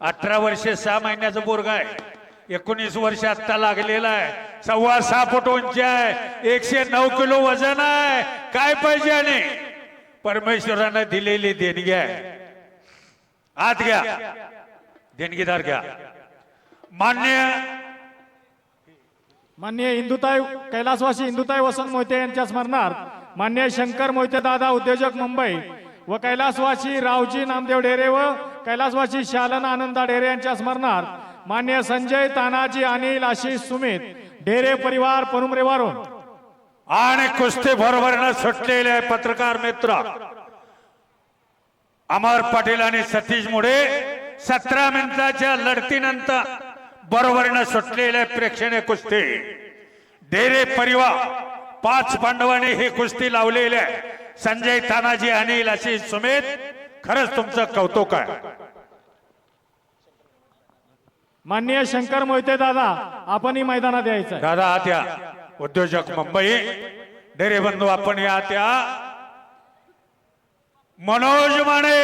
18 वर्षे 6 महिन्याचं पोरगा आहे, 19 वर्ष आत्ता लागलेला आहे, 6.25 फूट उंची आहे, 109 किलो वजन आहे. काय पाहिजे आणि परमेश्वरानं दिलेली देणगी आहे. आत घ्या, देणगीदार घ्या. मान्य इंदुताई कैलासवासी इंदुताई वसंत मोहिते यांच्या स्मरणार्थ मान्य शंकर मोहिते दादा उद्योजक मुंबई व कैलासवासी रावजी नामदेव ढेरे व कैलासवासी शालन आनंदा ढेरे यांच्या स्मरणार्थ मान्य संजय तानाजी अनिल आशिष सुमित ढेरे परिवार पनुमरे वारून आणि कुस्ती बरोबरनं सुटलेले पत्रकार मित्र अमर पाटील आणि सतीश मुळे 17 मिनिटाच्या लढतीनंतर बरोबरनं सुटलेल्या प्रेक्षणीय कुस्ती. ढेरे परिवार 5 पांडवांनी ही कुस्ती लावलेली आहे. संजय तानाजी अनिल आशिष सुमित, खरंच तुमचं कौतुक आहे. माननीय शंकर मोहिते दादा आपणही मैदानात यायचं आहे. दादा आत या. उद्योजक मुंबई ढेरे बंधू आपण या त्या. मनोज माने,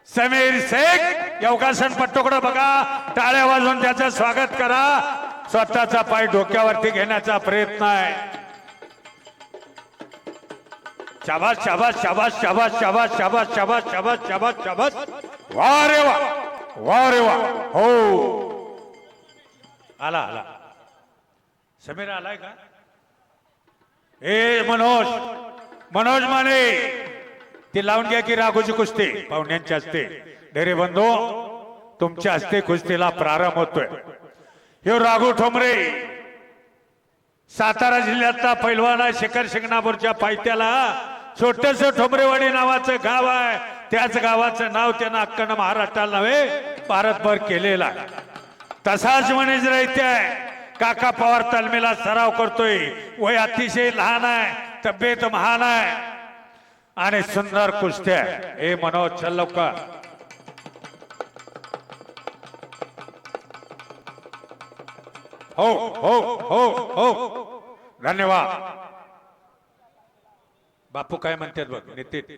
समीर शेख योगासन पट्टोकडे बघा, टाळ्या वाजवून त्याचं स्वागत करा. स्वतःचा पाय डोक्यावरती घेण्याचा प्रयत्न आहे. शाबास शाबास शाबास शाबास शाबास शाबास शाबास शाबास शाबास शाबास. वा रे वा, वा रे वा. हो आला आला. समीर आलाय का? ए मनोज माने, ती लावून घ्या की राघोची कुस्ती पाहुण्यांच्या हस्ते. ढेरे बंधू तुमच्या हस्ते कुस्तीला प्रारंभ होतोय. हे राघू ठोंबरे सातारा जिल्ह्यातला पैलवान आहे. शिखर शिंगणापूरच्या पायथ्याला छोटस ठोंबरेवाडी नावाचं गाव आहे. त्याच गावाचं नाव त्यानं अख्खन महाराष्ट्राला नव्हे भारतभर केलेलं आहे. तसाच मनीष राहते आहे. काका पवार तालमीला सराव करतोय. वय अतिशय लहान आहे, तब्येत महान आहे आणि सुंदर कुस्ती आहे. हे मनोज चल लवकर. हो हो हो हो धन्यवाद. बापू काय म्हणतात बघ. नितीन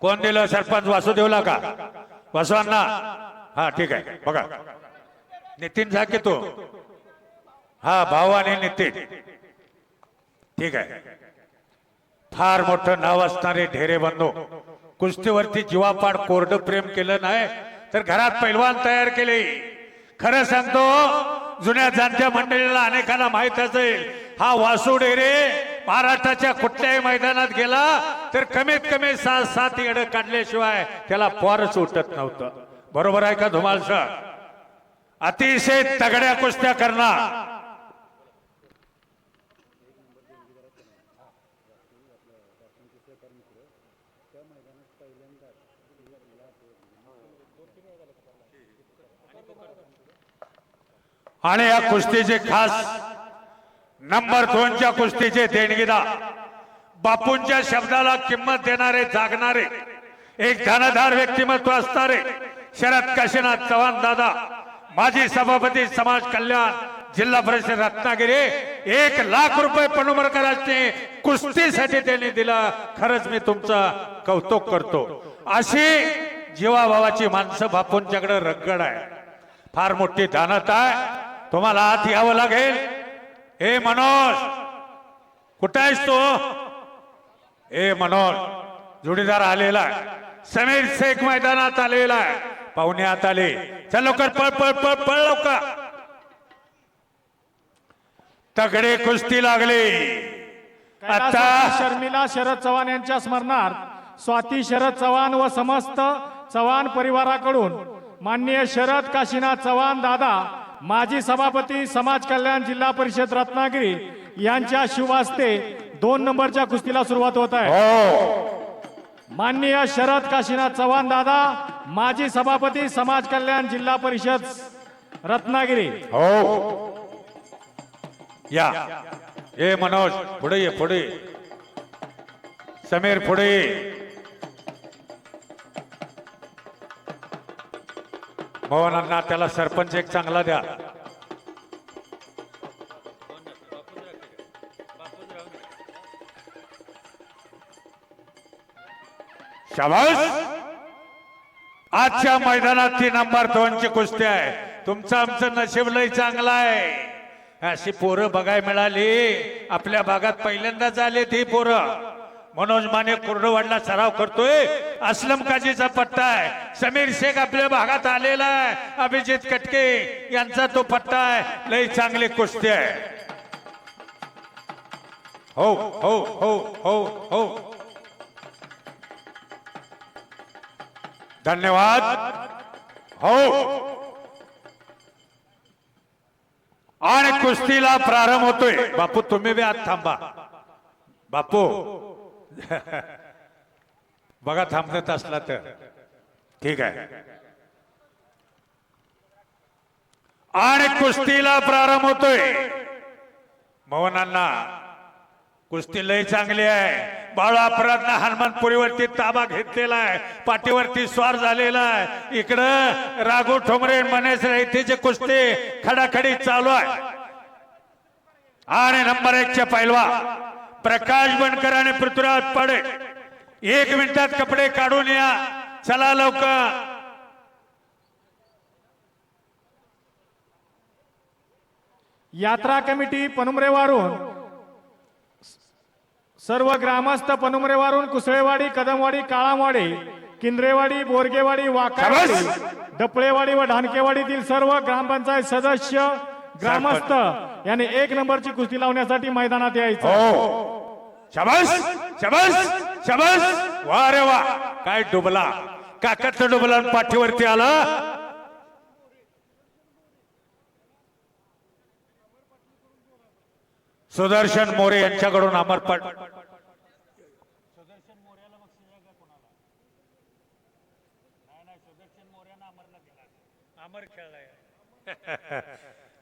कोण दिलं? सरपंच वासुदेवला का? वासवांना? हा ठीक आहे. बघा नितीन जा की तो. हा भाऊ आणि नितीन ठीक आहे. फार मोठं नाव असणारे ढेरे बंधू कुस्तीवरती जीवापाड कोरड प्रेम केलं नाही तर घरात पैलवान तयार केले. खरं सांगतो जुन्या जाणत्या मंडळीला अनेकांना माहित असेल, हा वासू ढेरे महाराष्ट्राच्या कुठल्याही मैदानात गेला तर कमीत कमी 6-7 येडं काढल्याशिवाय त्याला पोरच उठत नव्हतं. बरोबर आहे का धुमाल सर? अतिशय तगड्या कुस्त्या करणार. आणि या कुस्तीचे खास नंबर 2च्या कुस्तीचे देणगीदार, बापूंच्या शब्दाला किंमत देणारे, जागणारे, एक धनधार व्यक्तिमत्व असणारे शरद काशीनाथ चव्हाण दादा, माजी सभापती समाज कल्याण जिल्हा परिषद रत्नागिरी. 1 लाख रुपये पणुमरकरांनी कुस्तीसाठी त्यांनी दिला. खरंच मी तुमचं कौतुक करतो. अशी जीवाभावाची माणसं बापूंच्याकडे रगड आहे. फार मोठी दानत आहे. तुम्हाला आत यावं लागेल. हे मनोज कुठं आहेस तू? हे मनोज जोडीदार आलेला आहे. समीर शेख मैदानात आलेला आहे. पाहुणे आत आले. चल लवकर, पळ पळ पळ पळ लवकर. तगडे कुस्ती लागले. आता शर्मिला शरद चव्हाण यांच्या स्मरणार्थ स्वाती शरद चव्हाण व समस्त चव्हाण परिवाराकडून माननीय शरद काशीनाथ चव्हाण दादा, माजी सभापती समाज कल्याण जिल्हा परिषद रत्नागिरी यांच्या शुभ हस्ते 2 नंबरच्या कुस्तीला सुरुवात होत आहे. माननीय शरद काशीनाथ चव्हाण दादा, माजी सभापती समाज कल्याण जिल्हा परिषद रत्नागिरी. हो या. हे मनोज पुढे ये, पुढे. समीर पुढे ये. भवनांना त्याला सरपंच एक चांगला द्या. शाबास. आजच्या मैदानात 3 नंबर 2 ची कुस्ती आहे. तुमचं आमचं नशीब लय चांगलं आहे. अशी पोरं बघायला मिळाली आपल्या भागात पहिल्यांदाच आले ती पोरं. मनोज माने कुर्डवाडला सराव करतोय. असलम काजीचा पट्टा आहे. समीर शेख आपल्या भागात आलेला आहे. अभिजित कटके यांचा तो पट्टा आहे. लय चांगली कुस्ती आहे. हो हो हो हो हो. धन्यवाद. हो. आणि कुस्तीला प्रारंभ होतोय. बापू तुम्ही बी आत थांबा. बापू बघा थांबत असला तर ठीक आहे. आणि कुस्तीला प्रारंभ होतोय. मोहनांना कुस्ती लय चांगली आहे. बाळू अपराधना हनुमानपुरीवरती ताबा घेतलेला आहे. पाठीवरती स्वार झालेला आहे. इकडं राघू ठोंबरे मनेश रैतेची कुस्ती खडाखडी चालू आहे. आणि नंबर 1 चे पैलवा प्रकाश बनकर आणि पृथ्वीराज पाडे 1 मिनिटात कपडे काढून या. चला लवकर. यात्रा कमिटी पनुमरेवारून सर्व ग्रामस्थ पनुमरेवारून कुसळेवाडी कदमवाडी काळामवाडी किंद्रेवाडी बोरगेवाडी वाकावाडी डपळेवाडी व ढानकेवाडीतील सर्व ग्रामपंचायत सदस्य ग्रामस्थ यांनी 1 नंबरची कुस्ती लावण्यासाठी मैदानात यायचं. हो शाबास शाबास शाबास. वा रे वा. काय डुबला काकाचं डुबला पाठीवरती आला. सुदर्शन मोरे यांच्याकडून अमरपट.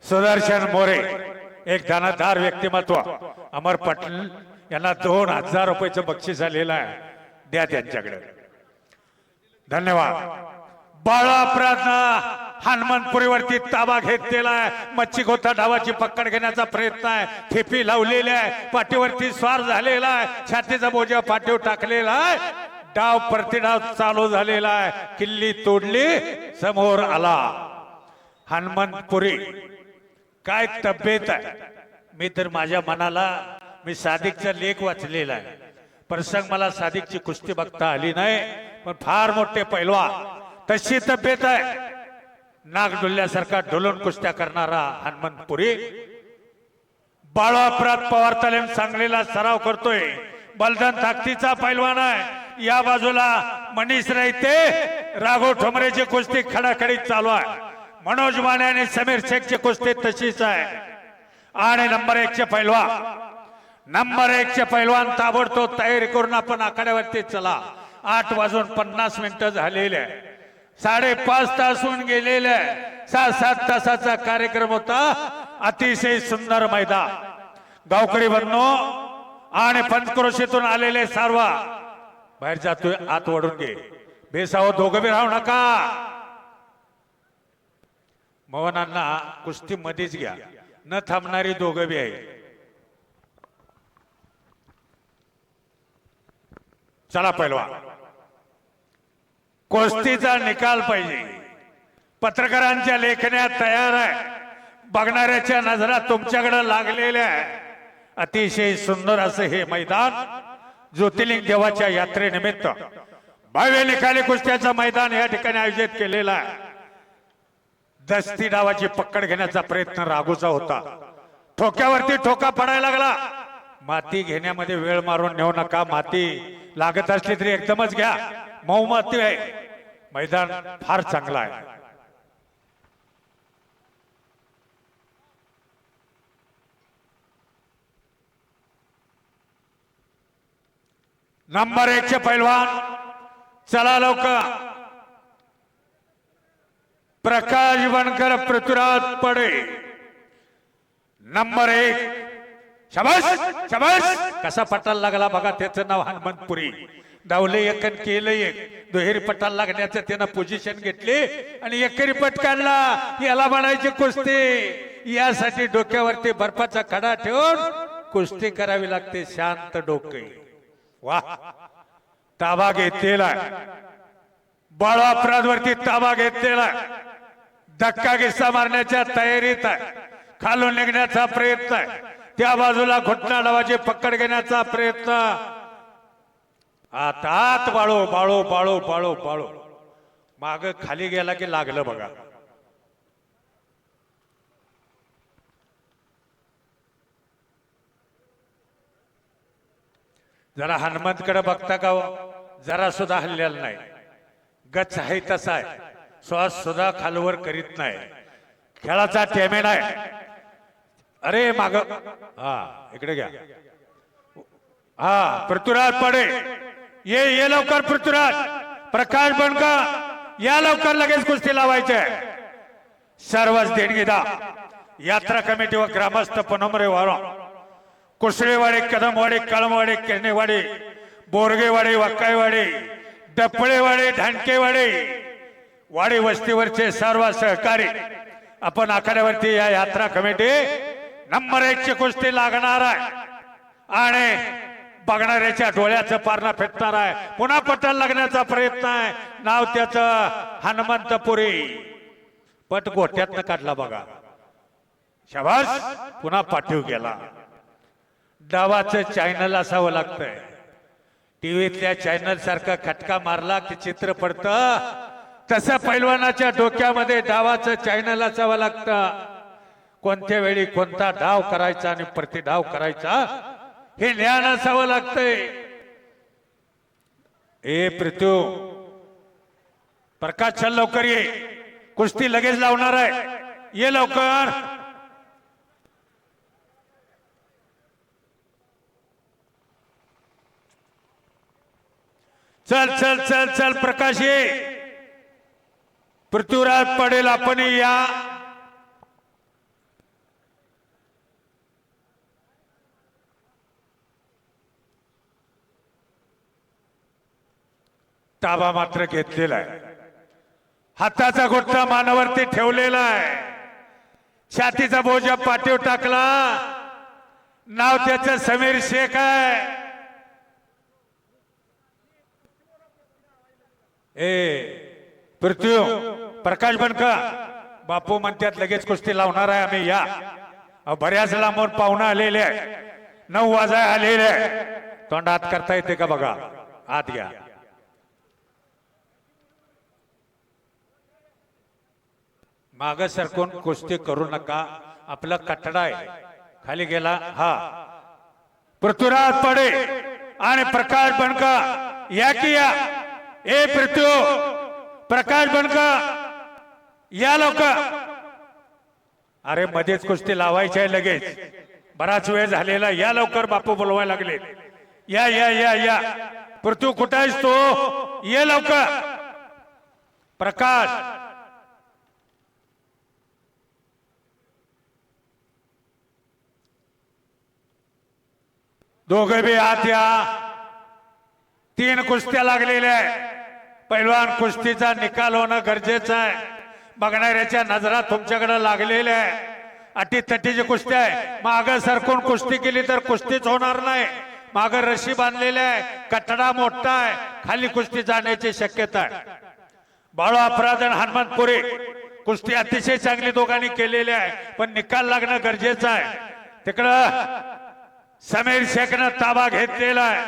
सुदर्शन मोरे एक धनाधार व्यक्तिमत्व. अमर पाटील यांना 2000 रुपयाचं बक्षीस आलेलं आहे. द्या त्यांच्याकडे. धन्यवाद. बाळा प्रार्थना हनुमानपुरीवरती ताबा घेतलेला आहे. मच्छी गोथा डावाची पकड घेण्याचा प्रयत्न आहे. ठेपी लावलेली आहे. पाठीवरती स्वार झालेला आहे. छातीचा बोजा पाठीवर टाकलेला आहे. डाव प्रतिडाव चालू झालेला आहे. किल्ली तोडली. समोर आला हनुमानपुरी. काय तब्येत आहे. मी तर माझ्या मनाला मी सादिकचा लेख वाचलेला आहे. प्रसंग मला सादिकची कुस्ती बघता आली नाही. पण फार मोठे पैलवा तशी तब्येत आहे. नाग डुलल्यासारखा डोलून कुस्त्या करणारा हनुमानपुरी. बाळू अपराध पवार तालीम सांगलीला सराव करतोय. बलधन ताकदीचा पैलवान आहे. या बाजूला मनीष रैते राघव ठोंबरेची कुस्ती खडाखडी चालू आहे. मनोज माने आणि समीर शेखची कुस्ती तशीच आहे. आणि नंबर 1 चे पैलवान ताबडतोब तयारी करून आपण आखाड्यावरती चला. 8:50 झालेले. 5.5 तास होऊन गेलेले. 6-7 तासाचा कार्यक्रम होता. अतिशय सुंदर मैदान. गावकरी बंधू आणि पंचक्रोशीतून आलेले सारवा बाहेर जातोय. आत वळून घे. बेसाव दोघं बी राहू नका. मोहनांना कुस्ती मध्येच घ्या. न थांबणारी दोघं बी आहे. चला पैलवान. कुस्तीचा निकाल पाहिजे. पत्रकारांच्या लेखण्या तयार आहे. बघणाऱ्याच्या नजरा तुमच्याकडे लागलेल्या आहे. अतिशय सुंदर असं हे मैदान ज्योतिर्लिंग देवाच्या यात्रेनिमित्त भव्य निकाली कुस्त्याचं मैदान या ठिकाणी आयोजित केलेलं आहे. दस्ती डावाची पकड घेण्याचा प्रयत्न राघूचा होता. ठोक्यावरती ठोका पडायला लागला. माती घेण्यामध्ये वेळ मारून नेऊ नका. माती लागत असली तरी एकदमच घ्या. मऊ माती आहे. मैदान फार चांगला आहे. नंबर 1 चे पैलवान चला लवकर. प्रकाश बनकर पृथ्वीराज पडे नंबर 1. शाबास शाबास. कसा पटाला लागला बघा. त्याचं नाव हनुमानपुरी. डावले एकन केलं एक. दुहेरी पटाला लागण्याचं त्यानं पोझिशन घेतली आणि एकेरी पट काढला. याला म्हणायची कुस्ती. यासाठी डोक्यावरती बर्फाचा खडा ठेवून कुस्ती करावी लागते. शांत डोके. वाह ताबा घेतलेला आहे, बाळू अपराधवरती ताबा घेतलेला आहे, धक्का गिस्सा मारण्याच्या तयारीत आहे, खालून निघण्याचा प्रयत्न आहे, त्या बाजूला घुटना डावाची पकड घेण्याचा प्रयत्न. आतात बाळू बाळू बाळू बाळू बाळू माग खाली गेला की लागलं बघा. जरा हनुमंतकडे बघता का हो? जरा सुद्धा हल्लेला नाही, गच आहे तसा आहे, श्वास सुद्धा खालवर करीत नाही, खेळाचा टेमेन आहे. अरे माग हा इकडे घ्या. हा पृथ्वीराज पडे ये लवकर, पृथ्वीराज प्रकाश बनका या लवकर, लगेच कुस्ती लावायचे. सर्वच देणगीदा यात्रा कमिटी व ग्रामस्थ पनोमरे वारो, कुसळेवाडी, कदमवाडी, कळमवाडी, किरणेवाडी, बोरगेवाडी, वक्काईवाडी, डपळेवाडी, ढाणकेवाडी वाडी वस्तीवरचे सर्व सहकारी आपण आखाड्यावरती या यात्रा कमिटी नंबर 1 ची कुस्ती लागणार आहे आणि बघणाऱ्याच्या डोळ्याचं पारणा फेटणार आहे. पुन्हा पटाला लागण्याचा प्रयत्न आहे. नाव त्याचं हनुमंतपुरी, पट गोट्यातनं काढला बघा. शाबास, पुन्हा पाठीव गेला. डावाचं चॅनल असावं लागतंय, टीव्हीतल्या चॅनल सारखा खटका मारला की चित्र पडतं, तसं पैलवानाच्या डोक्यामध्ये डावाचं चॅनल असावं लागतं. कोणत्या वेळी कोणता डाव करायचा आणि प्रतिडाव करायचा हे ज्ञान असावं लागतंय. ए पृथ्वी प्रकाश, चल लवकर ये, कुस्ती लगेच लावणार आहे, ये लवकर. चल चल चल चल प्रकाश ये. पृथ्वीराज पडेल, आपण या. ताबा मात्र घेतलेला आहे, हाताचा घोटका मानावरती ठेवलेला आहे, छातीचा बोजा पाठीव टाकला. नाव त्याचं समीर शेख आहे. ए पृथ्वी प्रकाश बनका, बापू म्हणतात लगेच कुस्ती लावणार आहे आम्ही, या. बऱ्याच लांबून पाहुणं आलेले आहे, 9 वाजाय आलेले आहे. तोंड हात करता येते का बघा, हात घ्या. माग सरकून कुस्ती करू नका, आपला कटडा आहे. खाली गेला. हा पृथ्वीराज पडे आणि प्रकाश बनका या की या. ए पृथ्वी प्रकाश बनका या लवकर. अरे मध्येच कुस्ती लावायची आहे लगेच, बराच वेळ झालेला, या लवकर, बापू बोलवायला लागले. या या या या पृथ्वी, कुठं आहेस तू, ये लवकर. प्रकाश दोघे बी आत या. 3 कुस्त्या लागलेल्या आहे. पैलवान कुस्तीचा निकाल होणं गरजेचं आहे. बघणाऱ्याच्या नजरा तुमच्याकडे लागलेल्या आहे. अटीतटीची कुस्ती आहे, माग सरकून कुस्ती केली तर कुस्तीच होणार नाही. माग रशी बांधलेली आहे, कटडा मोठा आहे, खाली कुस्ती जाण्याची शक्यता आहे. बाळू अपराध आणि हनुमंतपुरी कुस्ती अतिशय चांगली दोघांनी केलेली आहे, पण निकाल लागणं गरजेचं आहे. तिकडं समीर शेखनं ताबा घेतलेला आहे.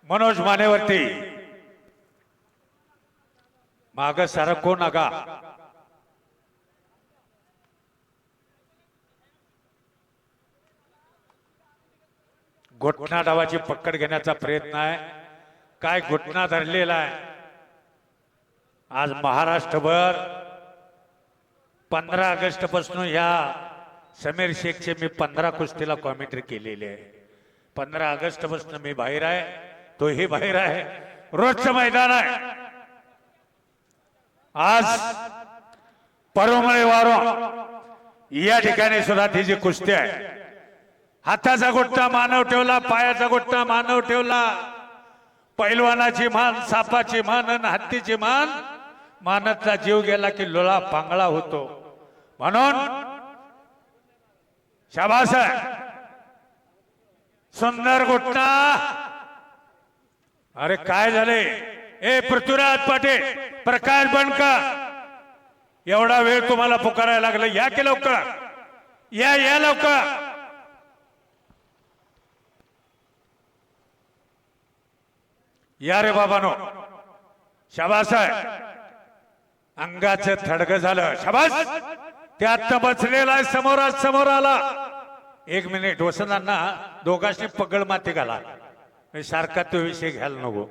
मनोज मानेवरती माग सरकू नका. घोटना डावाची पकड घेण्याचा प्रयत्न आहे. काय घोटना धरलेला आहे. आज महाराष्ट्रभर 15 ऑगस्ट पासून ह्या समीर शेखचे मी 15 कुस्तीला कॉमेंट्री केलेली आहे. 15 ऑगस्ट पासून मी बाहेर आहे, तोही बाहेर आहे. रोजचं मैदान आहे. आज परोमळे वारो या ठिकाणी सुद्धा तिची कुस्ती आहे. हाताचा गोट्टा मानव ठेवला, पायाचा गोट्टा मानव ठेवला. पैलवानाची मान, सापाची मान आणि हत्तीची मान, मानतला जीव गेला की लोळा पांगळा होतो. म्हणून शाबास आहे. सुंदर गोट्टा, अरे काय झाले? ए पृथ्वीराज पाटील, प्रकाश बनकर, एवढा वेळ तुम्हाला पुकारायला लागला, या की लवकर, या या लवकर. या रे बाबानो, शाबास आहे. अंगाचं थडग झालं, शाबास. त्यात बसलेला आहे, समोर आला. एक मिनिट, वसंतांना दोघांनी पगड माती घाला, सारखा तो विषय घ्यायला नको.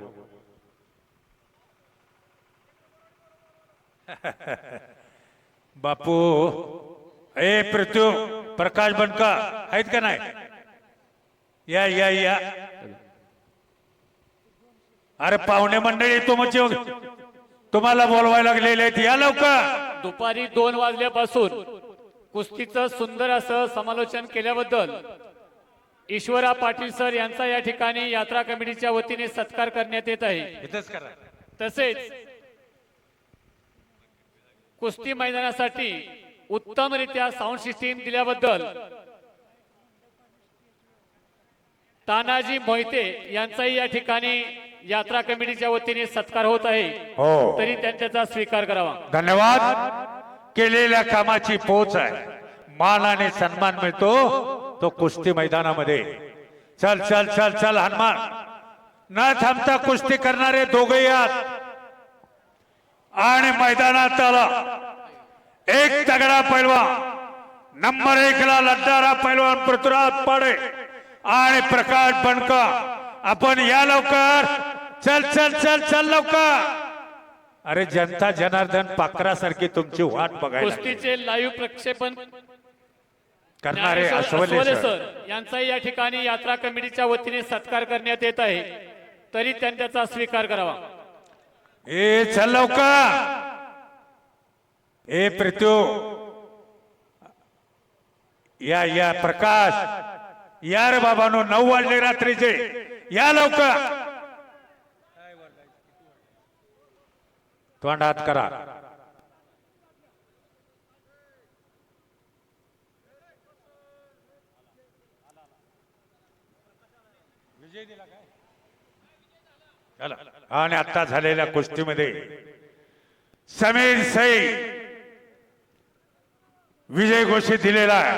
बापू, ए पृथ्वी, प्रकाश बनकर आहेत का नाही? या या या. अरे पाहुणे मंडळी तुम्हाला बोलवायला लागलेले आहेत, या लवकर. दुपारी 2 वाजल्यापासून कुस्तीचं सुंदर असं समालोचन केल्याबद्दल ईश्वरा पाटील सर यांचा या ठिकाणी यात्रा कमिटीच्या वतीने सत्कार करण्यात येत आहे. इथंच करा. तसेच कुस्ती मैदानासाठी उत्तमरित्या साऊंड सिस्टीम दिल्याबद्दल तानाजी मोहिते यांचाही या ठिकाणी यात्रा कमिटीच्या वतीने सत्कार होत आहे. हो, तरी त्यांचा स्वीकार करावा. धन्यवाद. केलेल्या कामाची पोच आहे, मान आणि सन्मान मिळतो तो कुस्ती मैदानामध्ये. चल चल चल चल हनुमान, न थांबता कुस्ती करणारे दोघे यात आणि मैदानात आला एक तगडा पैलवान, नंबर 1 ला लढणारा पैलवान पृथ्वीराज पाडे आणि प्रकाश बनकर. आपण या लवकर, चल चल चल चल लवकर. अरे जनता जनार्दन पाखरासारखी तुमची वाट बघायला कुस्तीचे लाईव्ह प्रक्षेपण करणारे ज्ञानेश्वर अस्वले अस्वले सर. सर यांचाही या ठिकाणी यात्रा कमिटीच्या वतीने सत्कार करण्यात येत आहे. तरी त्यांचा स्वीकार करावा. ए चल लवकर. ए पृथ्वी, या या प्रकाश, या रे बाबानो, 9 वाजले रात्रीचे, या लवकर. तोंड हात करा. आणि आता झालेल्या कुस्तीमध्ये समीर सई विजय घोषित दिलेला आहे.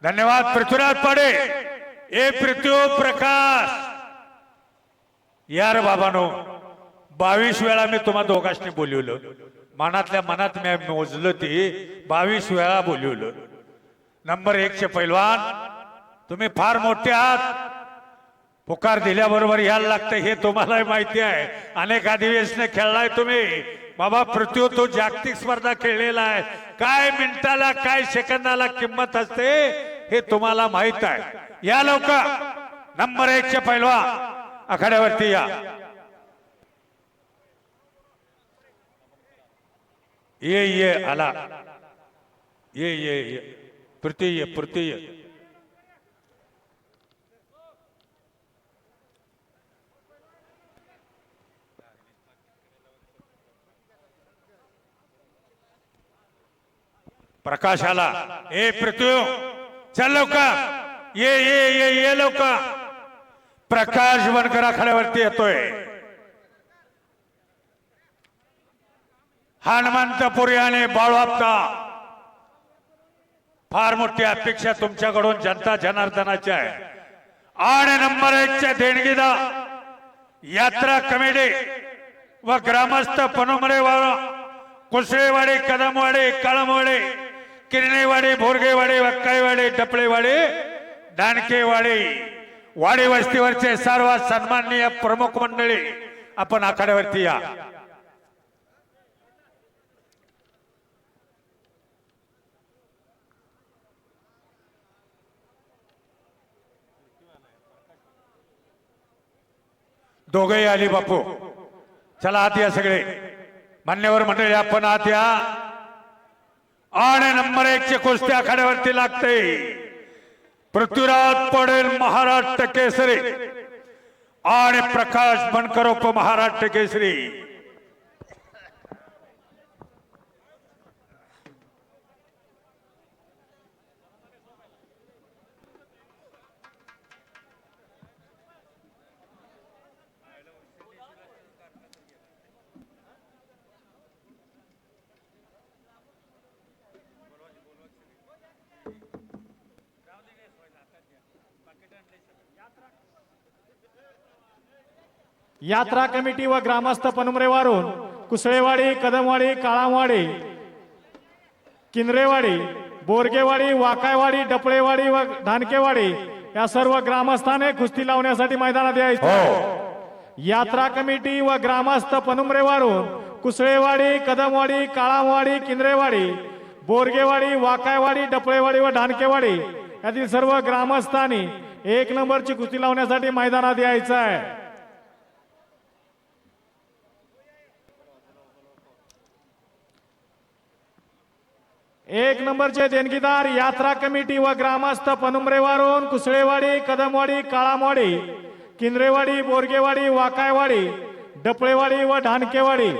धन्यवाद पृथ्वीराज पाडे. ए पृथ्वी, प्रकाश, यार बाबानो, 22 वेळा मी तुम्हा दोघांनी बोलवलं, मनातल्या मनात मी मोजलं, ती 22 वेळा बोलवलं. नंबर 1 चे पैलवान, तुम्ही फार मोठे आहात, पुकार दिल्याबरोबर यायला लागतं हे तुम्हाला माहिती आहे. अनेक अधिवेशने खेळलाय तुम्ही. बाबा पृथ्वी, तो जागतिक स्पर्धा खेळलेला आहे, काय मिनिटाला काय सेकंदाला किंमत असते हे तुम्हाला माहित आहे. या लवकर, नंबर 1 चे पैलवान आखाड्यावरती या. ये ये आला, ये ये ये पृथ्वी, ये पृथ्वी, ये. प्रकाश आला. ए पृथ्वी, चल लवकर, ये ये ये ये लवकर. प्रकाश बनकर आखाड्यावरती येतोय. हनुमंतपुरी आणि बाळवाप्पा, फार मोठी अपेक्षा तुमच्याकडून जनता जनार्दनाची आहे. आणि नंबर 1 चे देणगीदार यात्रा कमिटी व ग्रामस्थ पनोमरेवाडा, कुसळेवाडी, कदमवाडी, कळमवाडी, किरणेवाडी, भोरगेवाडी, वक्काईवाडी, डपळेवाडी, दानकेवाडी, वाडी वस्तीवरचे सर्व सन्माननीय प्रमुख मंडळी, आपण आखाड्यावरती या. दोघेही आली बापू, चला आत या सगळे मान्यवर मंडळी, आपण आत या. आणि नंबर 1 चे कुस्ती आखाड्यावरती लागते. पृथ्वीराज पडेल महाराष्ट्र केसरी आणि प्रकाश बनकर उपमहाराष्ट्र केसरी. यात्रा कमिटी व ग्रामस्थ पनुमरेवारून कुसळेवाडी, कदमवाडी, काळामवाडी, किनरेवाडी, बोरगेवाडी, वाकायवाडी, डपळेवाडी व धानकेवाडी या सर्व ग्रामस्थाने कुस्ती लावण्यासाठी मैदानात यायचे। यात्रा कमिटी व ग्रामस्थ पनुमरेवारून कुसळेवाडी, कदमवाडी, काळामवाडी, किनरेवाडी, बोरगेवाडी, वाकायवाडी, डपळेवाडी व धानकेवाडी यातील सर्व ग्रामस्थांनी 1 नंबरची कुस्ती लावण्यासाठी मैदानात यायचं आहे। 1 नंबरचे देणगीदार यात्रा कमिटी व ग्रामस्थ पनुमरेवारून कुसळेवाडी, कदमवाडी, काळामवाडी, किनरेवाडी, बोरगेवाडी, वाकायवाडी, डपळेवाडी व धानकेवाडी